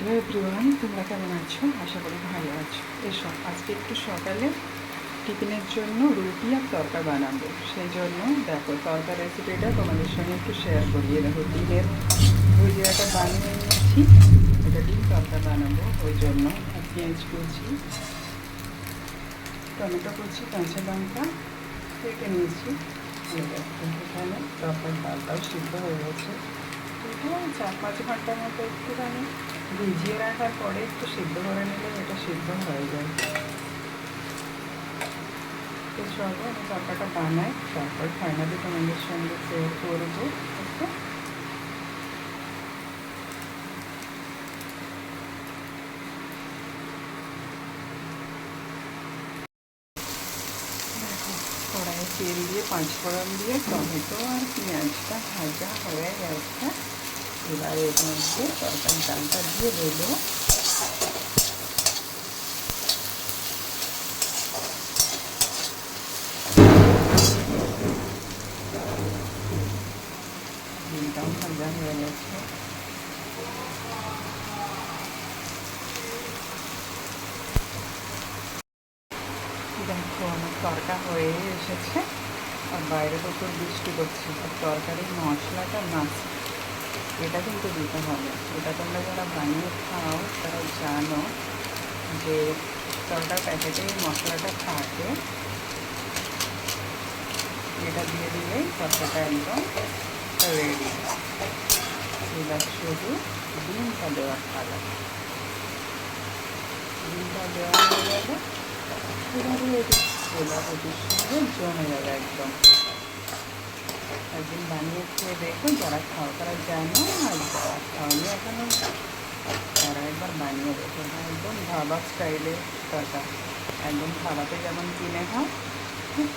Hello everyone, তোমরা কেমন আছো? আশা করি ভালো আছো। এসো আজকে একটু সকালে টিফিনের জন্য রুটি আর তরকা বানাবো। সেই জন্য দেখো তরকা রেসিপিটা তোমাদের সঙ্গে একটু শেয়ার করি। দেখো ডিমের ভুজিয়াটা বানিয়ে নিয়েছি, এটা ডিম তরকা বানাবো। ওই জন্য পেঁয়াজ কুচি, টমেটো কুচি, কাঁচা লঙ্কা কেটে নিয়েছি। এখানে তরকার ডালটাও সিদ্ধ হয়ে গেছে। এটা 4-5 ঘন্টার মতো একটুখানি ভিজিয়ে রাখার পরে একটু সিদ্ধ করে নিলে এটা সিদ্ধ হয়ে যায়। তো চলো আমি তরকাটা বানাই, তারপর ফাইনালি তোমাদের সঙ্গে শেয়ার করবো। ওকে, দেখো কড়াইয়ে তেল দিয়ে 5 ফোড়ন দিয়ে টমেটো আর পেঁয়াজটা ভাজা হয়ে গেছে। এবার এর মধ্যে তরকারি ডালটা দিয়ে দেবো। ডিমটাও ভাজা হয়ে গেছে। দেখো আমার তরকা হয়ে এসেছে, আর বাইরে প্রচুর বৃষ্টি করছে। আর তরকারির মশলাটা মাছ, এটা কিন্তু দিতে হবে। এটা তোমরা যারা বানিয়ে খাও তারা জানো যে তরকার প্যাকেটে মশলাটা থাকে, এটা দিয়ে দিলেই তরকাটা একদম রেডি। এবার শুধু ডিমটা দেওয়ার পালা। ডিমটা দেওয়া হয়ে যাবে, এবার রেডি। এবার ওটির সঙ্গে জমে যাবে একদম। একদিন বানিয়ে খেয়ে দেখো, যারা খাও তারা জানো, আর যারা খাওনি এখনো তারা একবার বানিয়ে দেখো। একদম ধাবা স্টাইলে তরকারি, একদম ধাবাতে যেমন কিনে খাও ঠিক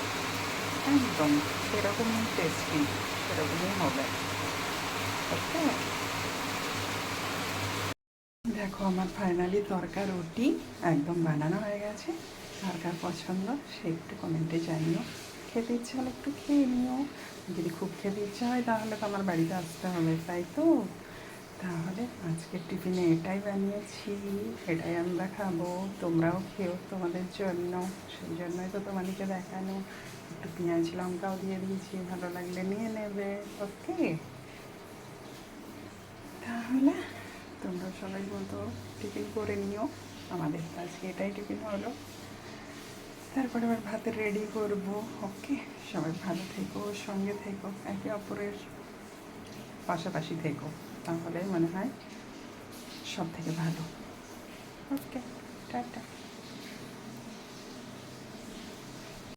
একদম সেরকমই টেস্টি, সেরকমই হবে। ওকে, দেখো আমার ফাইনালি তরকা রুটি একদম বানানো হয়ে গেছে। কার কার পছন্দ সে একটু কমেন্টে জানিও। খেতে ইচ্ছা হলে একটু খেয়ে নিও। যদি খুব খেতে ইচ্ছা হয় তাহলে তো আমার বাড়িতে আসতে হবে, তাই তো। তাহলে আজকের টিফিনে এটাই বানিয়েছি, এটাই আমরা খাবো। তোমরাও খেও তোমাদের জন্য, সেই জন্যই তো তোমাদেরকে দেখানো। একটু পেঁয়াজ লঙ্কাও দিয়ে দিয়েছি, ভালো লাগলে নিয়ে নেবে। ওকে, তাহলে তোমরা সবাই মতো টিফিন করে নিও। আমাদের তো আজকে এটাই টিফিন হলো। তারপরে আবার ভাতের রেডি করবো। ওকে, সবাই ভালো থেকো, সঙ্গে থেকো, একে অপরের পাশাপাশি থেকো, তাহলে মনে হয় সব থেকে ভালো। ওকে, টাটা।